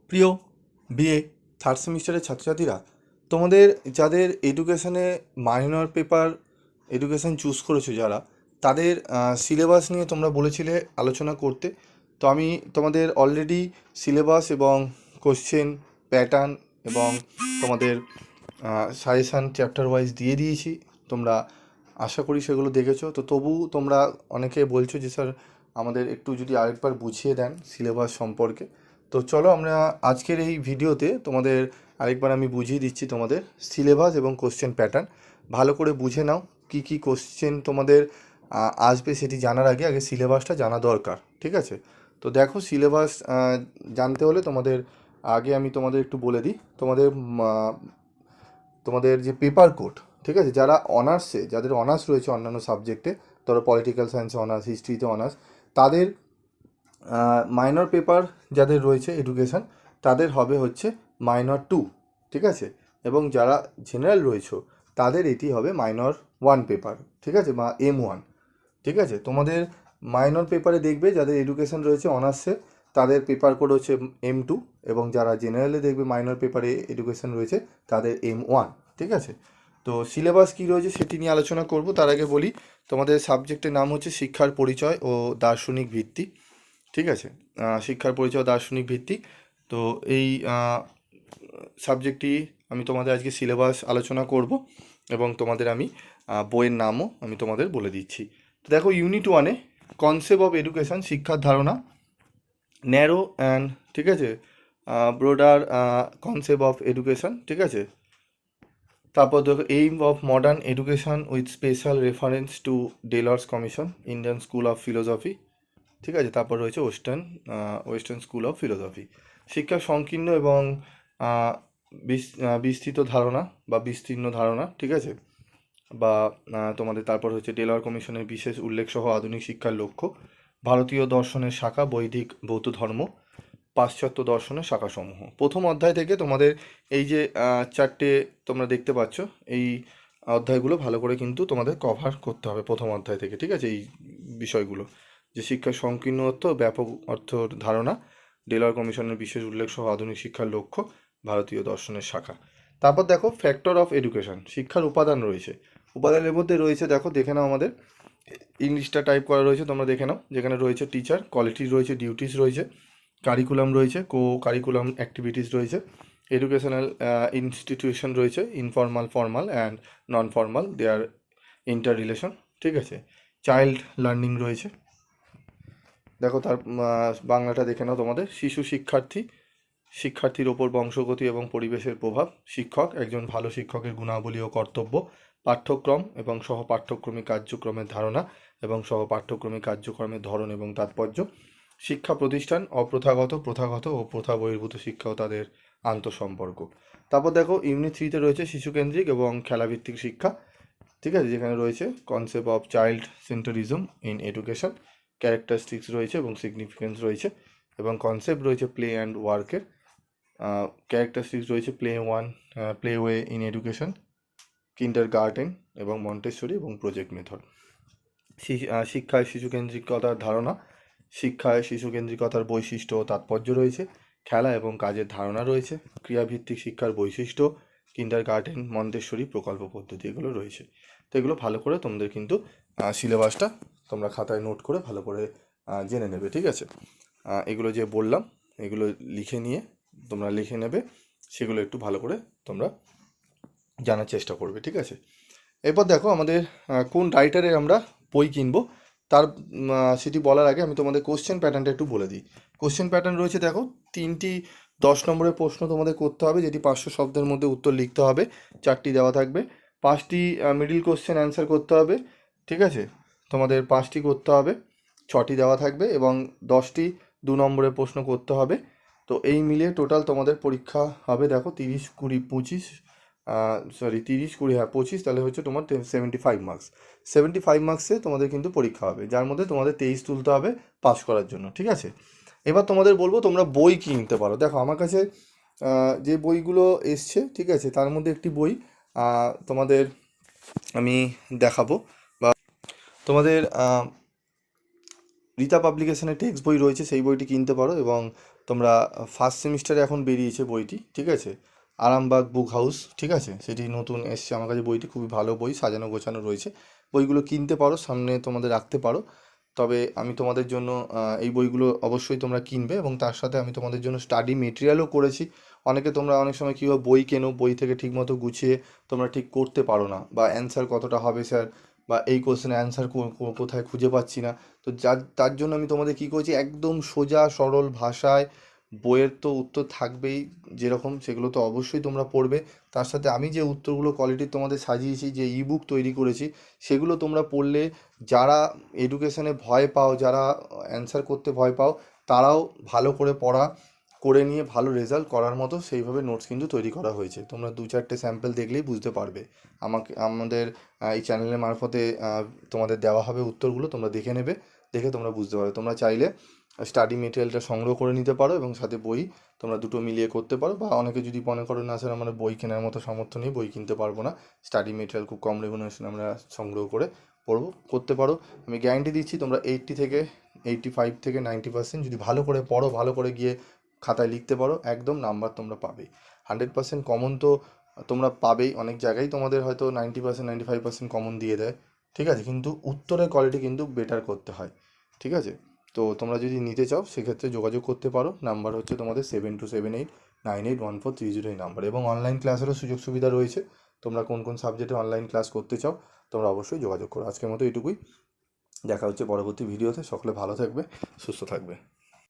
প্রিয় BA third সেমিস্টারের ছাত্রছাত্রীরা, তোমাদের যাদের এডুকেশনে মাইনর পেপার এডুকেশন চুজ করেছো যারা, তাদের সিলেবাস নিয়ে তোমরা বলেছিলে আলোচনা করতে। তো আমি তোমাদের অলরেডি সিলেবাস এবং কোশ্চেন প্যাটার্ন এবং তোমাদের সাজেশান চ্যাপ্টার ওয়াইজ দিয়ে দিয়েছি। তোমরা আশা করি সেগুলো দেখেছো। তো তবু তোমরা অনেকে বলছো যে স্যার আমাদের একটু যদি আরেকবার বুঝিয়ে দেন সিলেবাস সম্পর্কে। তো চলো আমরা আজকের এই ভিডিওতে তোমাদের আরেকবার আমি বুঝিয়ে দিচ্ছি তোমাদের সিলেবাস এবং কোশ্চেন প্যাটার্ন। ভালো করে বুঝে নাও কি কি কোশ্চেন তোমাদের আসবে, সেটি জানার আগে আগে সিলেবাসটা জানা দরকার, ঠিক আছে? তো দেখো, সিলেবাস জানতে হলে তোমাদের আগে আমি তোমাদের একটু বলে দিই তোমাদের যে পেপার কোড, ঠিক আছে, যারা অনার্সে, যাদের অনার্স রয়েছে অন্যান্য সাবজেক্টে, ধরো পলিটিক্যাল সায়েন্সে অনার্স, হিস্ট্রিতে অনার্স, তাদের মাইনর পেপার যাদের রয়েছে এডুকেশান, তাদের হবে হচ্ছে মাইনর 2, ঠিক আছে? এবং যারা জেনারেল রয়েছে তাদের এটি হবে মাইনর 1 পেপার, ঠিক আছে, বা M1, ঠিক আছে? তোমাদের মাইনর পেপারে দেখবে যাদের এডুকেশান রয়েছে অনার্সে, তাদের পেপার কোড হচ্ছে M2, এবং যারা জেনারেলে দেখবে মাইনর পেপারে এডুকেশান রয়েছে তাদের M1, ঠিক আছে? তো সিলেবাস কী রয়েছে সেটি নিয়ে আলোচনা করব। তার আগে বলি, তোমাদের সাবজেক্টের নাম হচ্ছে শিক্ষার পরিচয় ও দার্শনিক ভিত্তি, ঠিক আছে? শিক্ষার পরিচয় ও দার্শনিক ভিত্তি। তো এই সাবজেক্টটি আমি তোমাদের আজকে সিলেবাস আলোচনা করব, এবং তোমাদের আমি বইয়ের নামও আমি তোমাদের বলে দিচ্ছি। তো দেখো, ইউনিট 1-এ কনসেপ্ট অফ এডুকেশন, শিক্ষার ধারণা, ন্যারো অ্যান্ড, ঠিক আছে, ব্রডার কনসেপ্ট অফ এডুকেশন, ঠিক আছে? তারপর দেখো, aim of modern education with special reference to Delors commission, Indian school of philosophy, ঠিক আছে? তারপর রয়েছে ওয়েস্টার্ন স্কুল অফ ফিলোসফি। শিক্ষার সংকীর্ণ এবং বিস্তৃত ধারণা বা বিস্তীর্ণ ধারণা, ঠিক আছে? বা তোমাদের তারপর হচ্ছে টেলর কমিশনের বিশেষ উল্লেখ সহ আধুনিক শিক্ষার লক্ষ্য, ভারতীয় দর্শনের শাখা, বৈদিক বৌদ্ধ ধর্ম, পাশ্চাত্য দর্শনের শাখাসমূহ। প্রথম অধ্যায় থেকে তোমাদের এই যে চারটে তোমরা দেখতে পাচ্ছ, এই অধ্যায়গুলো ভালো করে কিন্তু তোমাদের কভার করতে হবে প্রথম অধ্যায় থেকে, ঠিক আছে? এই বিষয়গুলো, যে শিক্ষার সংকীর্ণ অর্থ, ব্যাপক অর্থর ধারণা, ডেলর কমিশনের বিশেষ উল্লেখ সহ আধুনিক শিক্ষার লক্ষ্য, ভারতীয় দর্শনের শাখা। তারপর দেখো, ফ্যাক্টর অফ এডুকেশন, শিক্ষার উপাদান রয়েছে। উপাদানের মধ্যে রয়েছে, দেখো দেখে নাও, আমাদের ইংলিশটা টাইপ করা রয়েছে, তোমরা দেখে নাও। যেখানে রয়েছে টিচার, কোয়ালিটিস রয়েছে, ডিউটিস রয়েছে, কারিকুলাম রয়েছে, কো কারিকুলাম অ্যাক্টিভিটিস রয়েছে, এডুকেশনাল ইনস্টিটিউশন রয়েছে, informal, formal and non formal, their inter relation, ঠিক আছে? চাইল্ড লার্নিং রয়েছে। দেখো তার বাংলাটা দেখে নাও তোমাদের। শিশু শিক্ষার্থী, শিক্ষার্থীর ওপর বংশগতি এবং পরিবেশের প্রভাব, শিক্ষক, একজন ভালো শিক্ষকের গুণাবলী ও কর্তব্য, পাঠ্যক্রম এবং সহ পাঠ্যক্রমিক কার্যক্রমের ধারণা এবং সহ পাঠ্যক্রমিক কার্যক্রমের ধরন এবং তাৎপর্য, শিক্ষা প্রতিষ্ঠান, অপ্রথাগত, প্রথাগত ও প্রথা বহির্ভূত শিক্ষা ও তাদের আন্তঃসম্পর্ক। তারপর দেখো, ইউনিট 3-তে রয়েছে শিশুকেন্দ্রিক এবং খেলাভিত্তিক শিক্ষা, ঠিক আছে? যেখানে রয়েছে concept of child centrism in education, characteristics রয়েছে এবং সিগনিফিকেন্স রয়েছে, এবং কনসেপ্ট রয়েছে প্লে অ্যান্ড ওয়ার্কের, ক্যারেক্টারিস্টিক্স রয়েছে play way in education, kindergarten এবং মন্টেসরি এবং প্রজেক্ট মেথড। শিক্ষায় শিশুকেন্দ্রিকতার ধারণা, শিক্ষায় শিশুকেন্দ্রিকতার বৈশিষ্ট্য ও তাৎপর্য রয়েছে, খেলা এবং কাজের ধারণা রয়েছে, ক্রিয়াভিত্তিক শিক্ষার বৈশিষ্ট্য, কিন্ডার গার্ডেন, মন্টেসরি প্রকল্প পদ্ধতি, এগুলো রয়েছে। তো এগুলো ভালো করে তোমাদের কিন্তু সিলেবাসটা তোমরা খাতায় নোট করে ভালো করে জেনে নেবে, ঠিক আছে? এগুলো যে বললাম, এগুলো লিখে নিয়ে তোমরা লিখে নেবে, সেগুলো একটু ভালো করে তোমরা জানার চেষ্টা করবে, ঠিক আছে? এরপর দেখো, আমাদের কোন রাইটারের আমরা বই কিনবো, তার সেটি বলার আগে আমি তোমাদের কোশ্চেন প্যাটার্নটা একটু বলে দিই। কোশ্চেন প্যাটার্ন রয়েছে, দেখো 3টি 10 নম্বরের প্রশ্ন তোমাদের করতে হবে, যেটি 500 শব্দের মধ্যে উত্তর লিখতে হবে, 4টি দেওয়া থাকবে। 5টি মিডিল কোশ্চেন অ্যান্সার করতে হবে, ঠিক আছে? তোমাদের 5টি করতে হবে, 6টি দেওয়া থাকবে, এবং 10টি 2 নম্বরের প্রশ্ন করতে হবে। তো এই মিলিয়ে টোটাল তোমাদের পরীক্ষা হবে, দেখো 30, 20, 25, 30, 20, হ্যাঁ 25, তাহলে হচ্ছে তোমার 75 মার্কস। 75 মার্কসে তোমাদের কিন্তু পরীক্ষা হবে, যার মধ্যে তোমাদের 23 তুলতে হবে পাস করার জন্য, ঠিক আছে? এবার তোমাদের বলবো তোমরা বই কিনতে পারো। দেখো আমার কাছে যে বইগুলো এসছে, ঠিক আছে, তার মধ্যে একটি বই তোমাদের আমি দেখাবো, বা তোমাদের রীতা পাবলিকেশনের টেক্সট বই রয়েছে, সেই বইটি কিনতে পারো। এবং তোমরা ফার্স্ট সেমিস্টারে এখন বেরিয়েছে বইটি, ঠিক আছে, আরামবাগ বুক হাউস, ঠিক আছে, সেটি নতুন এসছে আমার কাছে বইটি, খুবই ভালো বই, সাজানো গোছানো রয়েছে। বইগুলো কিনতে পারো, সামনে তোমাদের রাখতে পারো। তবে আমি তোমাদের জন্য এই বইগুলো অবশ্যই তোমরা কিনবে, এবং তার সাথে আমি তোমাদের জন্য স্টাডি মেটেরিয়ালও করেছি। অনেকে তোমরা অনেক সময় কী হয়, বই কেনো, বই থেকে ঠিকমতো গুছিয়ে তোমরা ঠিক করতে পারো না, বা অ্যান্সার কতটা হবে স্যার, বা এই কোশ্চেনের অ্যান্সার কোথায় খুঁজে পাচ্ছি না। তো তার জন্য আমি তোমাদের কী করেছি, একদম সোজা সরল ভাষায়, বইয়ের তো উত্তর থাকবেই যেরকম, সেগুলো তো অবশ্যই তোমরা পড়বে। তার সাথে আমি যে উত্তরগুলো কোয়ালিটির তোমাদের সাজিয়েছি, যে ইবুক তৈরি করেছি, সেগুলো তোমরা পড়লে যারা এডুকেশনে ভয় পাও, যারা অ্যান্সার করতে ভয় পাও, তারাও ভালো করে পড়া করে নিয়ে ভালো রেজাল্ট করার মতো সেইভাবে নোটস কিন্তু তৈরি করা হয়েছে। তোমরা 2-4টে স্যাম্পল দেখলেই বুঝতে পারবে। আমাদের এই চ্যানেলের মারফতে তোমাদের দেওয়া হবে উত্তরগুলো, তোমরা দেখে নেবে, দেখে তোমরা বুঝতে পারবে। তোমরা চাইলে স্টাডি মেটেরিয়ালটা সংগ্রহ করে নিতে পারো, এবং সাথে বই তোমরা দুটো মিলিয়ে করতে পারো। বা অনেকে যদি মনে করো না স্যার আমরা বই কেনার মতো সামর্থ্য নেই, বই কিনতে পারবো না, স্টাডি মেটেরিয়াল খুব কম রেগুনেশন আমরা সংগ্রহ করে পড়বো, করতে পারো। আমি গ্যারান্টি দিচ্ছি তোমরা 85 থেকে 90% যদি ভালো করে পড়ো, ভালো করে গিয়ে খাতায় লিখতে পারো, একদম নাম্বার তোমরা পাবেই। 100% কমন তো তোমরা পাবেই, অনেক জায়গায় তোমাদের হয়তো 90% 95% কমন দিয়ে দেয়, ঠিক আছে, কিন্তু উত্তরের কোয়ালিটি কিন্তু বেটার করতে হয়, ঠিক আছে। তো তোমরা যদি নিতে চাও সেক্ষেত্রে যোগাযোগ করতে পারো। নাম্বার হচ্ছে তোমাদের 7278981430 এই নাম্বার, এবং অনলাইন ক্লাসেরও সুযোগ সুবিধা রয়েছে। তোমরা কোন কোন সাবজেক্টে অনলাইন ক্লাস করতে চাও তোমরা অবশ্যই যোগাযোগ করো। আজকের মতো এটুকুই, দেখা হচ্ছে পরবর্তী ভিডিওতে। সকলে ভালো থাকবে, সুস্থ থাকবে।